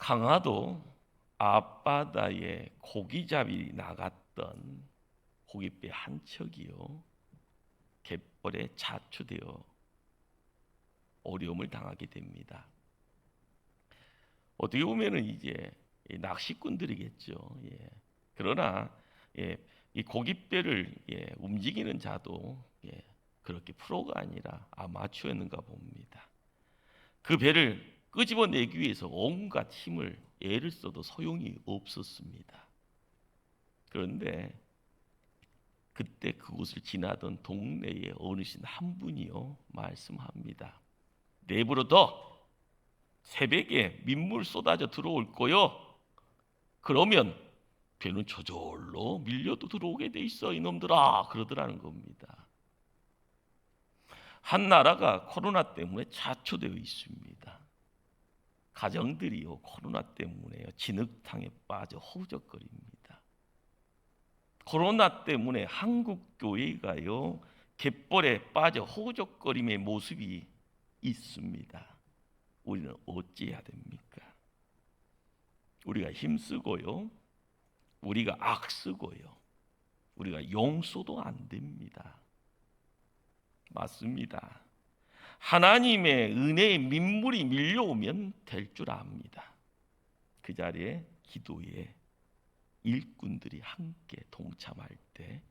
강화도 앞바다에 고기잡이 나갔던 고깃배 한 척이요, 갯벌에 자초되어 어려움을 당하게 됩니다. 어떻게 보면은 이제 낚시꾼들이겠죠. 그러나 이 고깃배를 움직이는 자도 그렇게 프로가 아니라 아마추어였는가 봅니다. 그 배를 끄집어내기 위해서 온갖 힘을 애를 써도 소용이 없었습니다. 그런데 그때 그곳을 지나던 동네의 어르신 한 분이요 말씀합니다. 내버려둬. 새벽에 민물 쏟아져 들어올 거요. 그러면 배는 저절로 밀려도 들어오게 돼 있어 이놈들아, 그러더라는 겁니다. 한 나라가 코로나 때문에 자초되어 있습니다. 가정들이요 코로나 때문에요 진흙탕에 빠져 허우적거립니다. 코로나 때문에 한국 교회가요 갯벌에 빠져 허우적거림의 모습이 있습니다. 우리는 어찌해야 됩니까? 우리가 힘쓰고요, 우리가 악쓰고요, 우리가 용서도 안 됩니다. 맞습니다. 하나님의 은혜의 민물이 밀려오면 될 줄 압니다. 그 자리에 기도에 일꾼들이 함께 동참할 때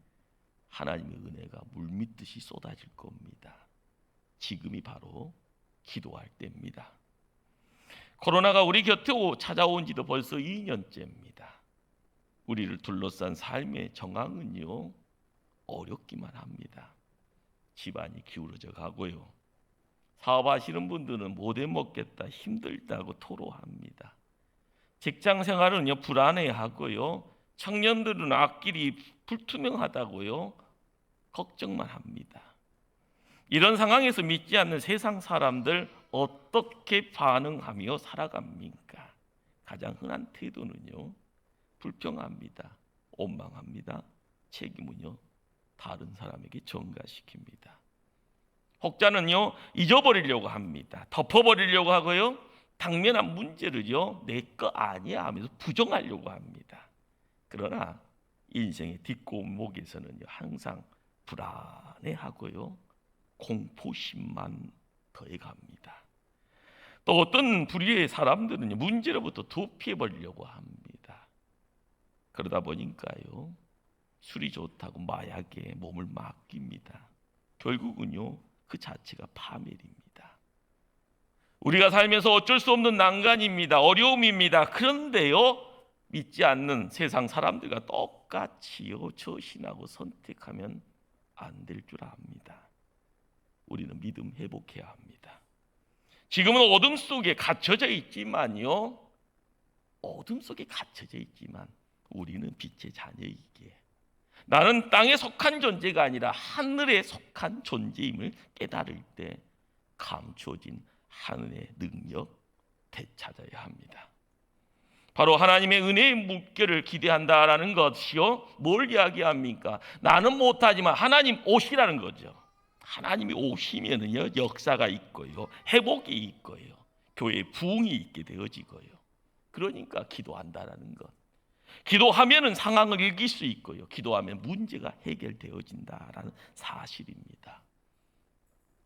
하나님의 은혜가 물밀듯이 쏟아질 겁니다. 지금이 바로 기도할 때입니다. 코로나가 우리 곁에 찾아온 지도 벌써 2년째입니다. 우리를 둘러싼 삶의 정황은요 어렵기만 합니다. 집안이 기울어져 가고요, 사업하시는 분들은 못 해먹겠다 힘들다고 토로합니다. 직장 생활은요 불안해하고요, 청년들은 앞길이 불투명하다고요 걱정만 합니다. 이런 상황에서 믿지 않는 세상 사람들 어떻게 반응하며 살아갑니까? 가장 흔한 태도는요 불평합니다. 원망합니다. 책임은요 다른 사람에게 전가시킵니다. 혹자는요 잊어버리려고 합니다. 덮어버리려고 하고요, 당면한 문제를요 내 거 아니야 하면서 부정하려고 합니다. 그러나 인생의 뒷골목에서는요 항상 불안해하고요 공포심만 더해갑니다. 또 어떤 부류의 사람들은요 문제로부터 도피해버리려고 합니다. 그러다 보니까요 술이 좋다고 마약에 몸을 맡깁니다. 결국은요 그 자체가 파멸입니다. 우리가 살면서 어쩔 수 없는 난간입니다. 어려움입니다. 그런데요 믿지 않는 세상 사람들과 똑같이요 처신하고 선택하면 안 될 줄 압니다. 우리는 믿음 회복해야 합니다. 지금은 어둠 속에 갇혀져 있지만요, 어둠 속에 갇혀져 있지만 우리는 빛의 자녀이기에 나는 땅에 속한 존재가 아니라 하늘에 속한 존재임을 깨달을 때 감추어진 하늘의 능력 되찾아야 합니다. 바로 하나님의 은혜의 물결을 기대한다라는 것이요 뭘 이야기합니까? 나는 못하지만 하나님 오시라는 거죠. 하나님이 오시면은요 역사가 있고요, 회복이 있고요, 교회에 부흥이 있게 되어지고요. 그러니까 기도한다라는 것. 기도하면은 상황을 이길 수 있고요, 기도하면 문제가 해결되어진다라는 사실입니다.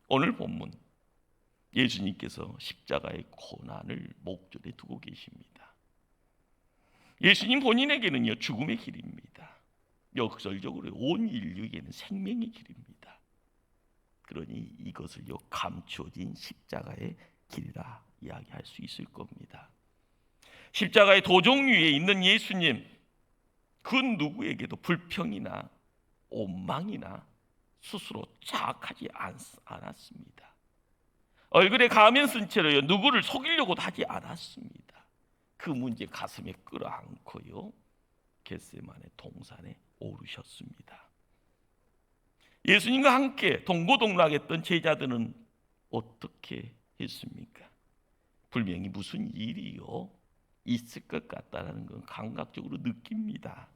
오늘 본문 예수님께서 십자가의 고난을 목전에 두고 계십니다. 예수님 본인에게는요 죽음의 길입니다. 역설적으로 온 인류에게는 생명의 길입니다. 그러니 이것을요 감추어진 십자가의 길이라 이야기할 수 있을 겁니다. 십자가의 도종 위에 있는 예수님, 그 누구에게도 불평이나 원망이나 스스로 자학하지 않았습니다. 얼굴에 가면 쓴 채로요 누구를 속이려고도 하지 않았습니다. 그 문제 가슴에 끌어안고요 겟세마네 동산에 오르셨습니다. 예수님과 함께 동고동락했던 제자들은 어떻게 했습니까? 분명히 무슨 일이요 있을 것 같다는 건 감각적으로 느낍니다.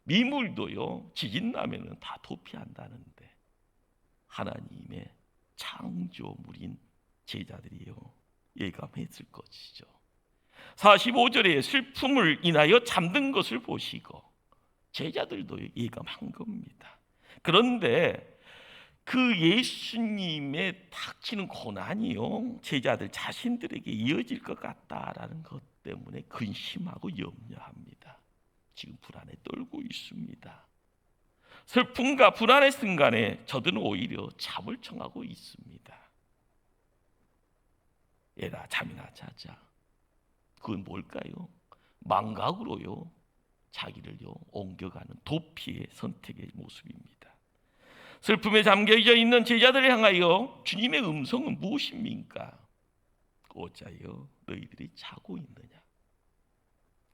미물도요 지진 나면은 다 도피한다는데 하나님의 창조물인 제자들이요 예감했을 것이죠. 45절에 슬픔을 인하여 잠든 것을 보시고 제자들도 예감한 겁니다. 그런데 그 예수님의 닥치는 고난이요, 제자들 자신들에게 이어질 것 같다라는 것 때문에 근심하고 염려합니다. 지금 불안에 떨고 있습니다. 슬픔과 불안의 순간에 저들은 오히려 잠을 청하고 있습니다. 얘라 잠이나 자자. 그건 뭘까요? 망각으로요, 자기를요 옮겨가는 도피의 선택의 모습입니다. 슬픔에 잠겨져 있는 제자들을 향하여 주님의 음성은 무엇입니까? 어찌하여 너희들이 자고 있느냐?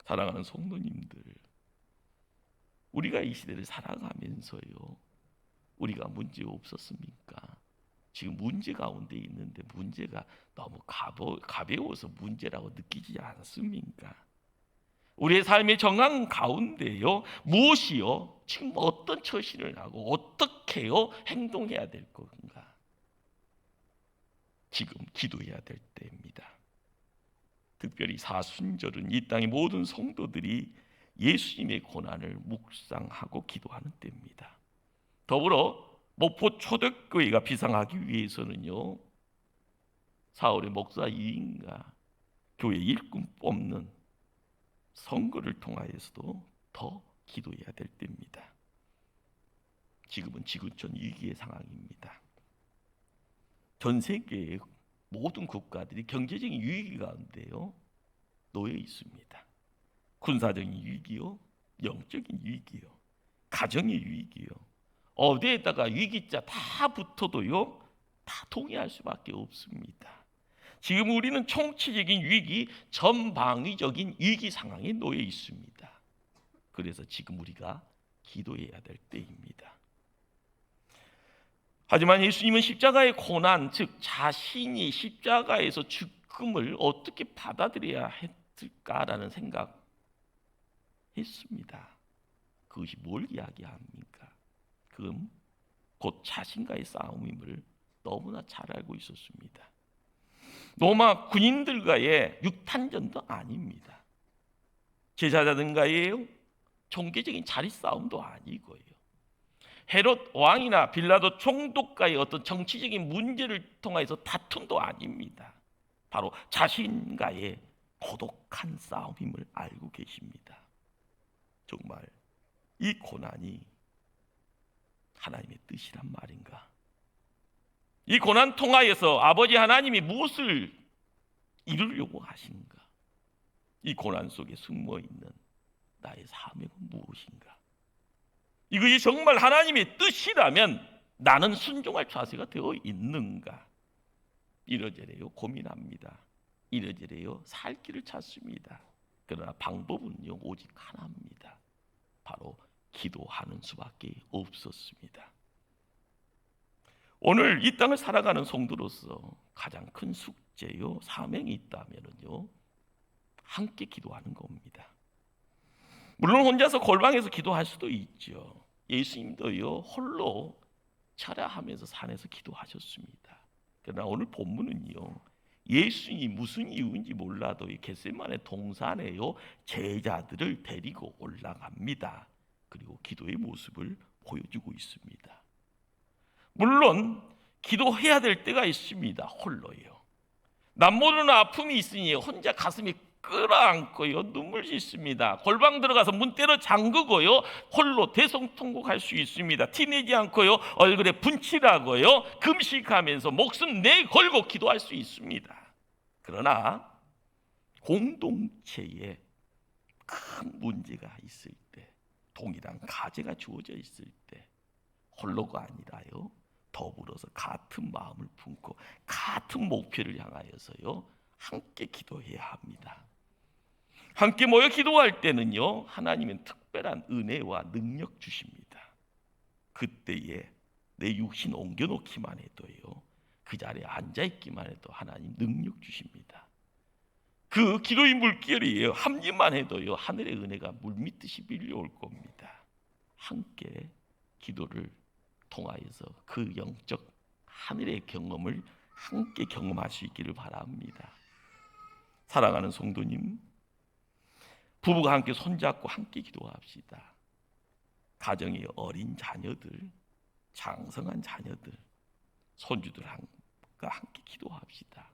사랑하는 성도님들, 우리가 이 시대를 살아가면서요, 우리가 문제 없었습니까? 지금 문제 가운데 있는데 문제가 너무 가벼워서 문제라고 느끼지 않습니까? 우리의 삶의 정황 가운데요, 무엇이요, 지금 어떤 처신을 하고 어떻게요 행동해야 될 건가? 지금 기도해야 될 때입니다. 특별히 사순절은 이 땅의 모든 성도들이 예수님의 고난을 묵상하고 기도하는 때입니다. 더불어 목포 초대교회가 비상하기 위해서는요, 4월에 목사 2인과 교회 일꾼 뽑는 선거를 통하여서도 더 기도해야 될 때입니다. 지금은 지구촌 위기의 상황입니다. 전 세계의 모든 국가들이 경제적인 위기 가운데요 놓여 있습니다. 군사적인 위기요, 영적인 위기요, 가정의 위기요, 어디에다가 위기자 다 붙어도요 다 동의할 수밖에 없습니다. 지금 우리는 총체적인 위기, 전방위적인 위기 상황에 놓여 있습니다. 그래서 지금 우리가 기도해야 될 때입니다. 하지만 예수님은 십자가의 고난, 즉 자신이 십자가에서 죽음을 어떻게 받아들여야 했을까라는 생각했습니다. 그것이 뭘 이야기합니까? 그건 곧 자신과의 싸움임을 너무나 잘 알고 있었습니다. 로마 군인들과의 육탄전도 아닙니다. 제자들과의 종교적인 자리 싸움도 아니고요, 헤롯 왕이나 빌라도 총독과의 어떤 정치적인 문제를 통해서 다툼도 아닙니다. 바로 자신과의 고독한 싸움임을 알고 계십니다. 정말 이 고난이 하나님의 뜻이란 말인가? 이 고난 통하여서 아버지 하나님이 무엇을 이루려고 하신가? 이 고난 속에 숨어있는 나의 사명은 무엇인가? 이것이 정말 하나님의 뜻이라면 나는 순종할 자세가 되어 있는가? 이러저래요 고민합니다. 이러저래요 살 길을 찾습니다. 그러나 방법은요 오직 하나입니다. 바로 기도하는 수밖에 없었습니다. 오늘 이 땅을 살아가는 성도로서 가장 큰 숙제요 사명이 있다면요 함께 기도하는 겁니다. 물론 혼자서 골방에서 기도할 수도 있죠. 예수님도요 홀로 철야하면서 산에서 기도하셨습니다. 그러나 오늘 본문은요, 예수님이 무슨 이유인지 몰라도 이 겟세마네 동산에요 제자들을 데리고 올라갑니다. 그리고 기도의 모습을 보여주고 있습니다. 물론 기도해야 될 때가 있습니다. 홀로요. 남모르는 아픔이 있으니 혼자 가슴이 끌어안고요 눈물 씻습니다. 골방 들어가서 문 때려 잠그고요 홀로 대성통곡할 수 있습니다. 티내지 않고요 얼굴에 분칠하고요 금식하면서 목숨 내걸고 기도할 수 있습니다. 그러나 공동체에 큰 문제가 있을 때, 동일한 과제가 주어져 있을 때 홀로가 아니라요 더불어서 같은 마음을 품고 같은 목표를 향하여서요 함께 기도해야 합니다. 함께 모여 기도할 때는요 하나님은 특별한 은혜와 능력 주십니다. 그때에 내 육신 옮겨놓기만 해도요 그 자리에 앉아있기만 해도 하나님 능력 주십니다. 그 기도의 물결이에요 한 입만 해도요 하늘의 은혜가 물밀듯이 밀려올 겁니다. 함께 기도를 통하여서 그 영적 하늘의 경험을 함께 경험할 수 있기를 바랍니다. 사랑하는 성도님, 부부가 함께 손잡고 함께 기도합시다. 가정의 어린 자녀들, 장성한 자녀들, 손주들과 함께 기도합시다.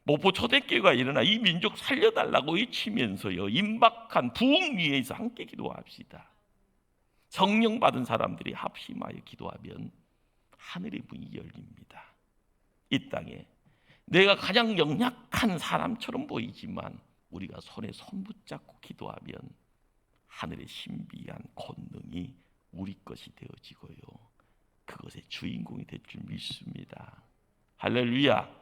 목포 초대교회가 일어나 이 민족 살려달라고 외치면서요, 임박한 부흥 위에서 함께 기도합시다. 성령 받은 사람들이 합심하여 기도하면 하늘의 문이 열립니다. 이 땅에 내가 가장 연약한 사람처럼 보이지만 우리가 손에 손 붙잡고 기도하면 하늘의 신비한 권능이 우리 것이 되어지고요, 그것의 주인공이 될 줄 믿습니다. 할렐루야.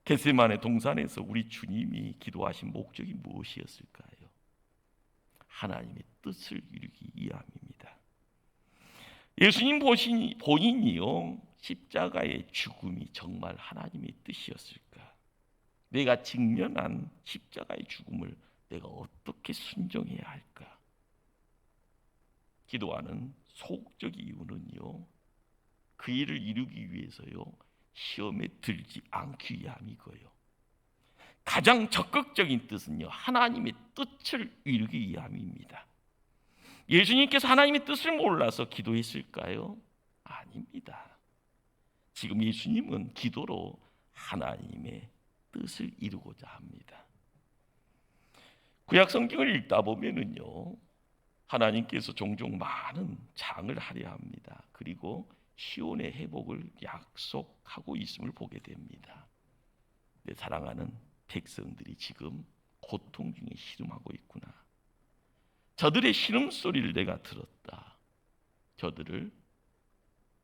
겟세마네 동산에서 우리 주님이 기도하신 목적이 무엇이었을까요? 하나님의 뜻을 이루기 위함입니다. 예수님 본인이요, 십자가의 죽음이 정말 하나님의 뜻이었을까? 내가 직면한 십자가의 죽음을 내가 어떻게 순종해야 할까? 기도하는 소극적 이유는요, 그 일을 이루기 위해서요, 시험에 들지 않기 위함이고요, 가장 적극적인 뜻은요, 하나님의 뜻을 이루기 위함입니다. 예수님께서 하나님의 뜻을 몰라서 기도했을까요? 아닙니다. 지금 예수님은 기도로 하나님의 뜻을 이루고자 합니다. 구약 성경을 읽다 보면은요, 하나님께서 종종 많은 장을 하려 합니다. 그리고 시온의 회복을 약속하고 있음을 보게 됩니다. 내 사랑하는 백성들이 지금 고통 중에 시름하고 있구나. 저들의 신음소리를 내가 들었다. 저들을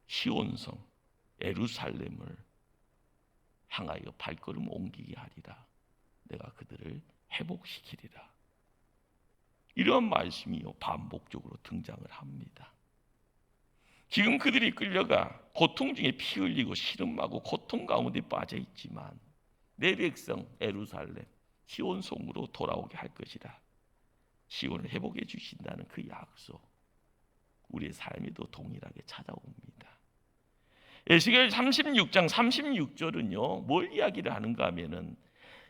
시온성 예루살렘을 향하여 발걸음 옮기게 하리라. 내가 그들을 회복시키리라. 이런 말씀이 반복적으로 등장을 합니다. 지금 그들이 끌려가 고통 중에 피 흘리고 시름하고 고통 가운데 빠져 있지만 내 백성 예루살렘 시온성으로 돌아오게 할 것이라. 시온을 회복해 주신다는 그 약속, 우리의 삶에도 동일하게 찾아옵니다. 에스겔 36장 36절은요, 뭘 이야기를 하는가 하면은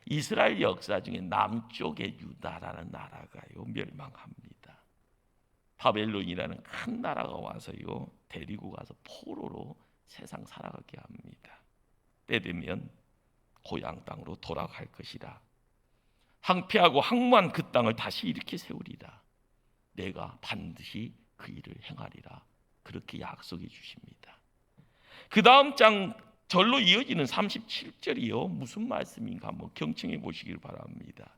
이스라엘 역사 중에 남쪽의 유다라는 나라가요, 멸망합니다. 바벨론이라는 큰 나라가 와서요, 데리고 가서 포로로 세상 살아가게 합니다. 때 되면 고향 땅으로 돌아갈 것이라. 황폐하고 황무한 그 땅을 다시 일으켜 세우리라. 내가 반드시 그 일을 행하리라. 그렇게 약속해 주십니다. 그 다음 장 절로 이어지는 37절이요, 무슨 말씀인가 한번 경청해 보시길 바랍니다.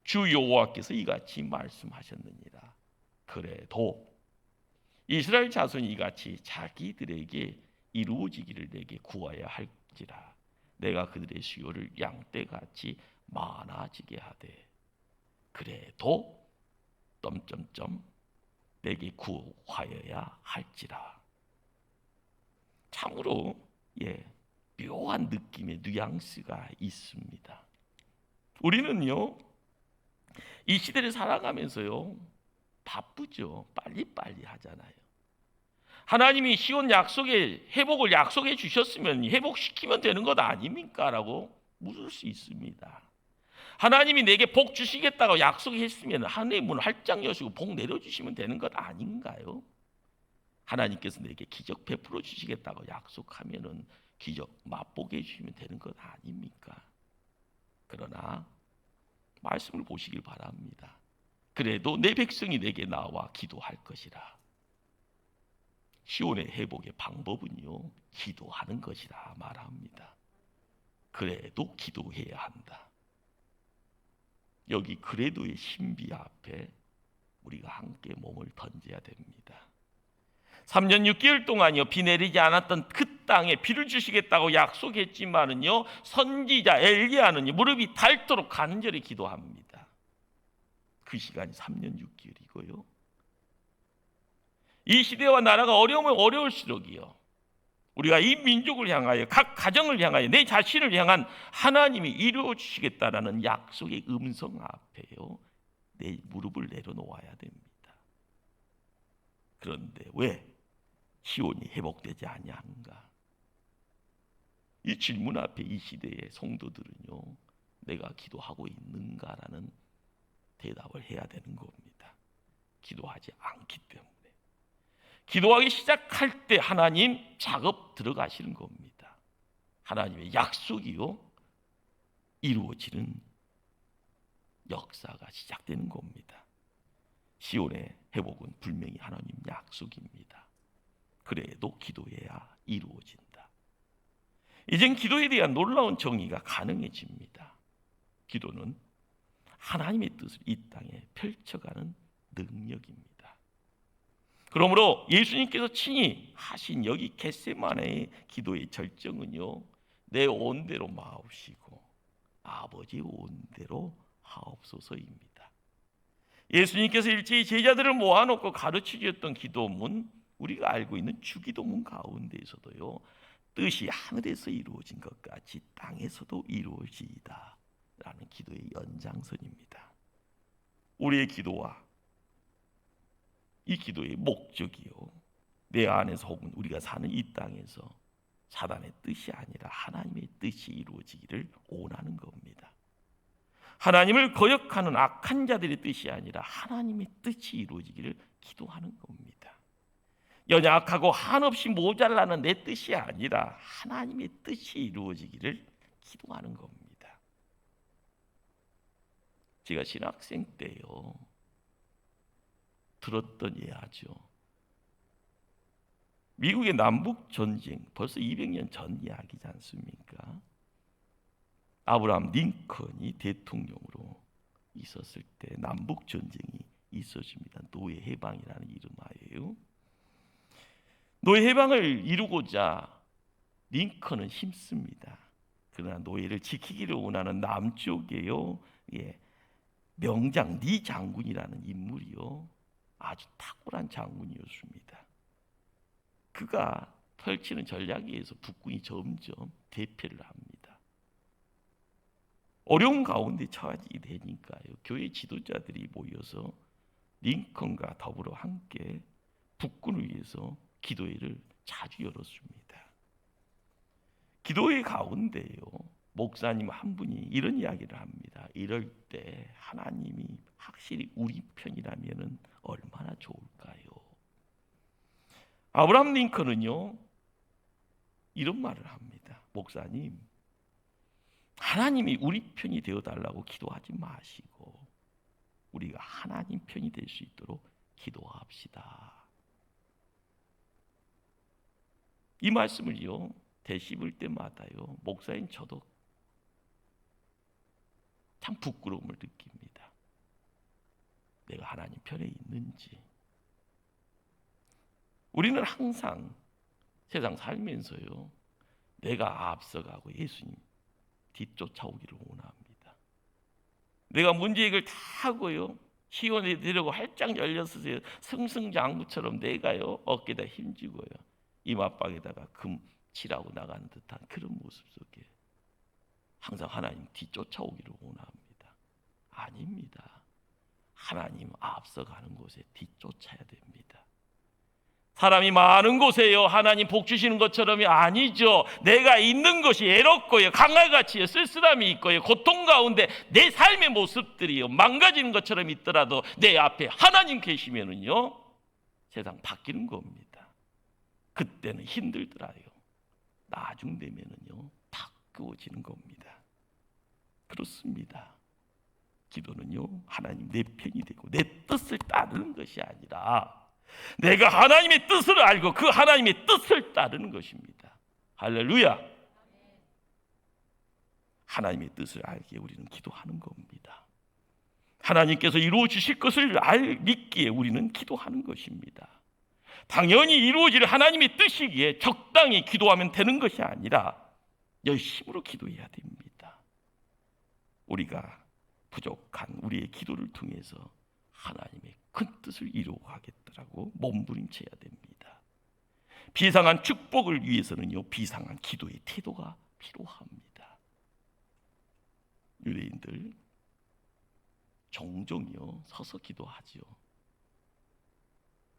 주 여호와께서 이같이 말씀하셨느니라. 그래도 이스라엘 자손이 이같이 자기들에게 이루어지기를 내게 구하여 할지라. 내가 그들의 수요를 양떼같이 많아지게 하되 그래도 내게 구하여야 할지라. 참으로 묘한 느낌의 뉘앙스가 있습니다. 우리는요, 이 시대를 살아가면서요, 바쁘죠. 빨리빨리 하잖아요. 하나님이 시온 약속의 회복을 약속해 주셨으면 회복시키면 되는 것 아닙니까? 라고 물을 수 있습니다. 하나님이 내게 복 주시겠다고 약속했으면 하늘의 문을 활짝 여시고 복 내려주시면 되는 것 아닌가요? 하나님께서 내게 기적 베풀어 주시겠다고 약속하면은 기적 맛보게 해주시면 되는 것 아닙니까? 그러나 말씀을 보시길 바랍니다. 그래도 내 백성이 내게 나와 기도할 것이라. 시온의 회복의 방법은요, 기도하는 것이라 말합니다. 그래도 기도해야 한다. 여기 그래도의 신비 앞에 우리가 함께 몸을 던져야 됩니다. 3년 6개월 동안요, 비 내리지 않았던 그 땅에 비를 주시겠다고 약속했지만은요, 선지자 엘리야는요, 무릎이 닳도록 간절히 기도합니다. 그 시간이 3년 6개월이고요. 이 시대와 나라가 어려우면 어려울수록이요, 우리가 이 민족을 향하여, 각 가정을 향하여, 내 자신을 향한 하나님이 이루어 주시겠다라는 약속의 음성 앞에요, 내 무릎을 내려놓아야 됩니다. 그런데 왜 시온이 회복되지 아니한가? 이 질문 앞에 이 시대의 성도들은요, 내가 기도하고 있는가라는 대답을 해야 되는 겁니다. 기도하지 않기 때문에. 기도하기 시작할 때 하나님 작업 들어가시는 겁니다. 하나님의 약속이요, 이루어지는 역사가 시작되는 겁니다. 시온의 회복은 분명히 하나님 약속입니다. 그래도 기도해야 이루어진다. 이젠 기도에 대한 놀라운 정의가 가능해집니다. 기도는 하나님의 뜻을 이 땅에 펼쳐가는 능력입니다. 그러므로 예수님께서 친히 하신 여기 겟세마네의 기도의 절정은요, 내 온대로 마옵시고 아버지 온대로 하옵소서입니다. 예수님께서 일제히 제자들을 모아놓고 가르쳐 주셨던 기도문, 우리가 알고 있는 주기도문 가운데에서도요, 뜻이 하늘에서 이루어진 것 같이 땅에서도 이루어지이다 라는 기도의 연장선입니다. 우리의 기도와 이 기도의 목적이요, 내 안에서 혹은 우리가 사는 이 땅에서 사단의 뜻이 아니라 하나님의 뜻이 이루어지기를 원하는 겁니다. 하나님을 거역하는 악한 자들의 뜻이 아니라 하나님의 뜻이 이루어지기를 기도하는 겁니다. 연약하고 한없이 모자라는 내 뜻이 아니라 하나님의 뜻이 이루어지기를 기도하는 겁니다. 제가 신학생 때요, 들었던 예하죠. 미국의 남북 전쟁, 벌써 200년 전 이야기지 않습니까? 아브라함 링컨이 대통령으로 있었을 때 남북 전쟁이 있었습니다. 노예 해방이라는 이름하에요. 노예 해방을 이루고자 링컨은 힘씁니다. 그러나 노예를 지키기를 원하는 남쪽에요, 명장 리 장군이라는 인물이요, 아주 탁월한 장군이었습니다. 그가 펼치는 전략에 의해서 북군이 점점 대패를 합니다. 어려운 가운데 처하게 되니까요, 교회 지도자들이 모여서 링컨과 더불어 함께 북군을 위해서 기도회를 자주 열었습니다. 기도회 가운데요, 목사님 한 분이 이런 이야기를 합니다. 이럴 때 하나님이 확실히 우리 편이라면 얼마나 좋을까요? 아브라함 링컨은요, 이런 말을 합니다. 목사님, 하나님이 우리 편이 되어달라고 기도하지 마시고 우리가 하나님 편이 될 수 있도록 기도합시다. 이 말씀을요, 되씹을 때마다요, 목사인 저도 참 부끄러움을 느낍니다. 내가 하나님 편에 있는지. 우리는 항상 세상 살면서요, 내가 앞서가고 예수님 뒤쫓아오기를 원합니다. 내가 문제액을 다 하고요, 시온에 되려고 활짝 열렸으세요. 승승장구처럼 내가요, 어깨에다 힘주고요, 이마박에다가 금 칠하고 나가는 듯한 그런 모습 속에 항상 하나님 뒤쫓아오기를 원합니다. 아닙니다. 하나님 앞서가는 곳에 뒤쫓아야 됩니다. 사람이 많은 곳에요, 하나님 복 주시는 것처럼이 아니죠. 내가 있는 것이 애롭고요, 강할같이요, 쓸쓸함이 있고요, 고통 가운데 내 삶의 모습들이요 망가지는 것처럼 있더라도 내 앞에 하나님 계시면은요, 세상 바뀌는 겁니다. 그때는 힘들더라요. 나중 되면은요, 바꾸어지는 겁니다. 그렇습니다. 기도는요, 하나님 내 편이 되고 내 뜻을 따르는 것이 아니라 내가 하나님의 뜻을 알고 그 하나님의 뜻을 따르는 것입니다. 할렐루야. 하나님의 뜻을 알기에 우리는 기도하는 겁니다. 하나님께서 이루어 주실 것을 믿기에 우리는 기도하는 것입니다. 당연히 이루어질 하나님의 뜻이기에 적당히 기도하면 되는 것이 아니라 열심으로 기도해야 됩니다. 우리가 부족한 우리의 기도를 통해서 하나님의 큰 뜻을 이루어가겠다라고 몸부림쳐야 됩니다. 비상한 축복을 위해서는요, 비상한 기도의 태도가 필요합니다. 유대인들 종종요 서서 기도하지요.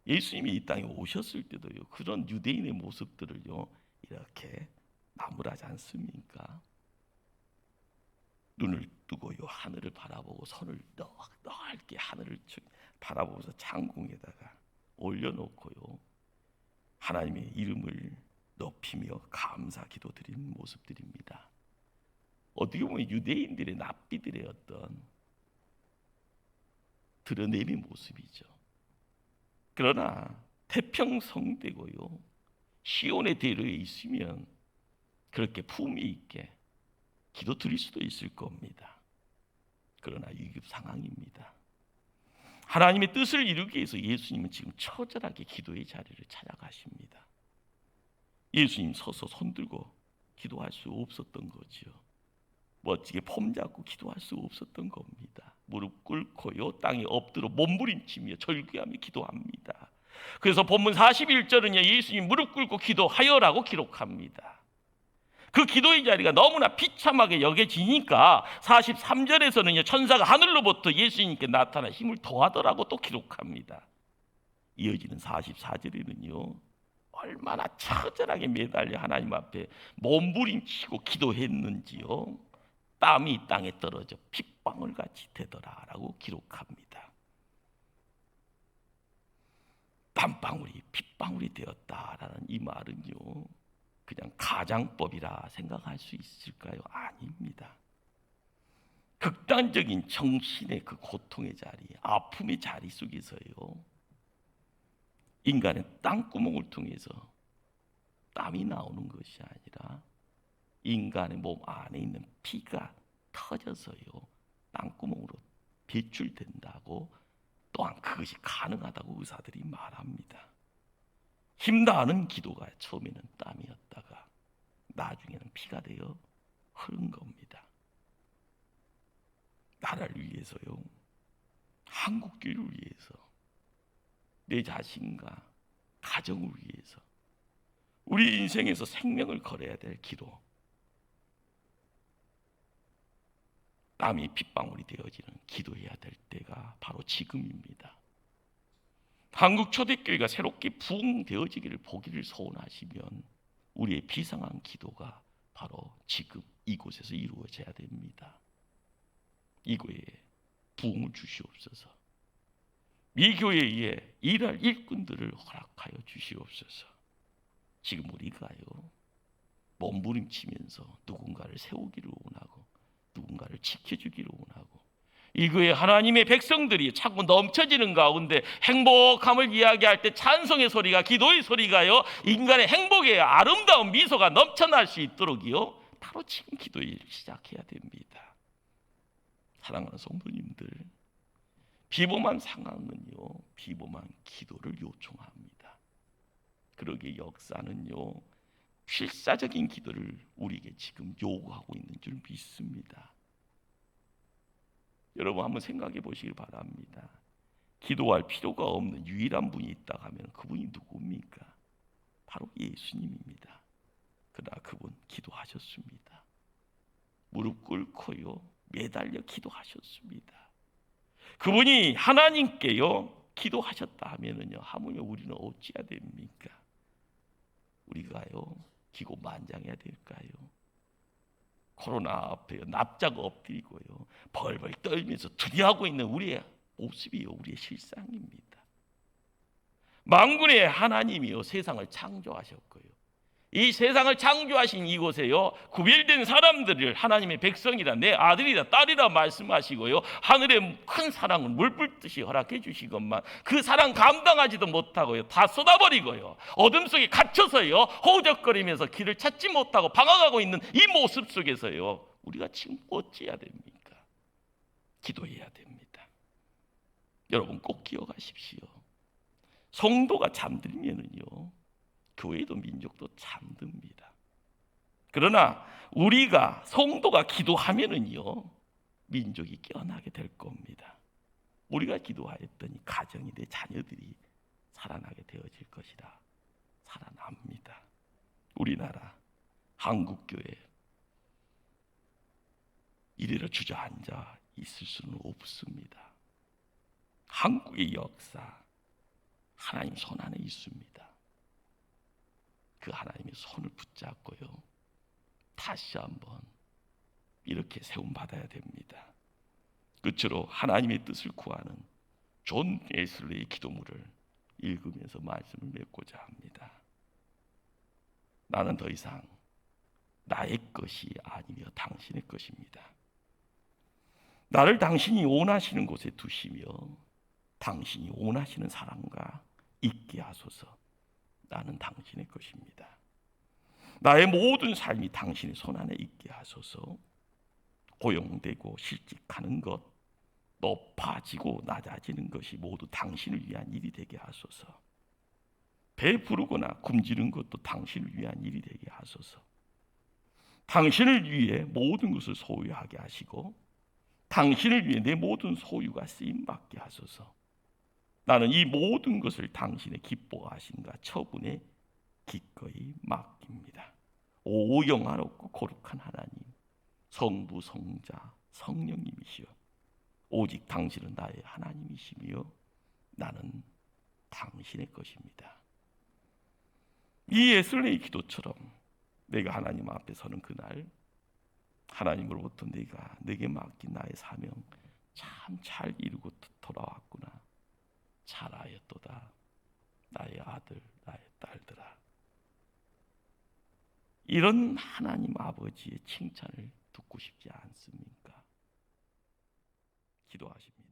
예수님이 이 땅에 오셨을 때도요, 그런 유대인의 모습들을요 이렇게 나무라지 않습니까? 눈을 뜨고요 하늘을 바라보고 손을 넓게 하늘을 바라보면서 창궁에다가 올려놓고요 하나님의 이름을 높이며 감사 기도드리는 모습들입니다. 어떻게 보면 유대인들의 납비들의 어떤 드러내미 모습이죠. 그러나 태평성대고요 시온의 대로에 있으면 그렇게 품위 있게 기도 드릴 수도 있을 겁니다. 그러나 위급 상황입니다. 하나님의 뜻을 이루기 위해서 예수님은 지금 처절하게 기도의 자리를 찾아가십니다. 예수님 서서 손들고 기도할 수 없었던 거죠. 멋지게 폼 잡고 기도할 수 없었던 겁니다. 무릎 꿇고요 땅에 엎드려 몸부림치며 절규하며 기도합니다. 그래서 본문 41절은요 예수님 무릎 꿇고 기도하여라고 기록합니다. 그 기도의 자리가 너무나 비참하게 여겨지니까 43절에서는요 천사가 하늘로부터 예수님께 나타나 힘을 더하더라고 또 기록합니다. 이어지는 44절에는요 얼마나 처절하게 매달려 하나님 앞에 몸부림치고 기도했는지요 땀이 땅에 떨어져 핏방울같이 되더라라고 기록합니다. 땀방울이 핏방울이 되었다라는 이 말은요 그냥 가장법이라 생각할 수 있을까요? 아닙니다. 극단적인 정신의 그 고통의 자리, 아픔의 자리 속에서요 인간의 땅구멍을 통해서 땀이 나오는 것이 아니라 인간의 몸 안에 있는 피가 터져서요 땅구멍으로 배출된다고 또한 그것이 가능하다고 의사들이 말합니다. 힘다하는 기도가 처음에는 땀이었다가 나중에는 피가 되어 흐른 겁니다. 나라를 위해서요 한국교회를 위해서 내 자신과 가정을 위해서 우리 인생에서 생명을 걸어야 될 기도 땀이 핏방울이 되어지는 기도해야 될 때가 바로 지금입니다. 한국 초대교회가 새롭게 부흥되어지기를 보기를 소원하시면 우리의 비상한 기도가 바로 지금 이곳에서 이루어져야 됩니다. 이 교회에 부흥을 주시옵소서. 이 교회에 일할 일꾼들을 허락하여 주시옵소서. 지금 우리가요 몸부림치면서 누군가를 세우기를 원하고 누군가를 지켜주기를 원하고 이 교회 하나님의 백성들이 자꾸 넘쳐지는 가운데 행복함을 이야기할 때 찬송의 소리가 기도의 소리가요 인간의 행복의 아름다운 미소가 넘쳐날 수 있도록요 바로 지금 기도를 시작해야 됩니다. 사랑하는 성도님들 비범한 상황은요 비범한 기도를 요청합니다. 그러기에 역사는요 필사적인 기도를 우리에게 지금 요구하고 있는 줄 믿습니다. 여러분 한번 생각해 보시길 바랍니다. 기도할 필요가 없는 유일한 분이 있다고 하면 그분이 누굽니까? 바로 예수님입니다. 그러나 그분 기도하셨습니다. 무릎 꿇고요 매달려 기도하셨습니다. 그분이 하나님께요 기도하셨다 하면은요 하물며 우리는 어찌해야 됩니까? 우리가요 기고만장해야 될까요? 코로나 앞에 납작 엎드리고요 벌벌 떨면서 두려워하고 있는 우리의 모습이요 우리의 실상입니다. 만군의 하나님이요 세상을 창조하셨고요 이 세상을 창조하신 이곳에요 구별된 사람들을 하나님의 백성이라 내 아들이라 딸이라 말씀하시고요 하늘의 큰 사랑을 물불듯이 허락해 주시건만 그 사랑 감당하지도 못하고요 다 쏟아버리고요 어둠 속에 갇혀서요 허우적거리면서 길을 찾지 못하고 방황하고 있는 이 모습 속에서요 우리가 지금 어찌해야 됩니까? 기도해야 됩니다. 여러분 꼭 기억하십시오. 성도가 잠들면은요 교회도 민족도 잠듭니다. 그러나 우리가 성도가 기도하면은요 민족이 깨어나게 될 겁니다. 우리가 기도하였더니 가정이 내 자녀들이 살아나게 되어질 것이라 살아납니다. 우리나라 한국교회 이래로 주저앉아 있을 수는 없습니다. 한국의 역사 하나님 손 안에 있습니다. 그 하나님의 손을 붙잡고요 다시 한번 이렇게 세움받아야 됩니다. 끝으로 하나님의 뜻을 구하는 존 웨슬리의 기도문을 읽으면서 말씀을 맺고자 합니다. 나는 더 이상 나의 것이 아니며 당신의 것입니다. 나를 당신이 원하시는 곳에 두시며 당신이 원하시는 사람과 있게 하소서. 나는 당신의 것입니다. 나의 모든 삶이 당신의 손안에 있게 하소서. 고용되고 실직하는 것, 높아지고 낮아지는 것이 모두 당신을 위한 일이 되게 하소서. 배부르거나 굶주리는 것도 당신을 위한 일이 되게 하소서. 당신을 위해 모든 것을 소유하게 하시고 당신을 위해 내 모든 소유가 쓰임받게 하소서. 나는 이 모든 것을 당신의 기뻐하심과 처분에 기꺼이 맡깁니다. 오 영화롭고 거룩한 하나님, 성부, 성자, 성령님이시여, 오직 당신은 나의 하나님이시며 나는 당신의 것입니다. 이 웨슬리의 기도처럼 내가 하나님 앞에 서는 그날 하나님으로부터 내가 내게 맡긴 나의 사명 참 잘 이루고 돌아왔구나. 잘하였도다. 나의 아들, 나의 딸들아. 이런 하나님 아버지의 칭찬을 듣고 싶지 않습니까? 기도하십니다.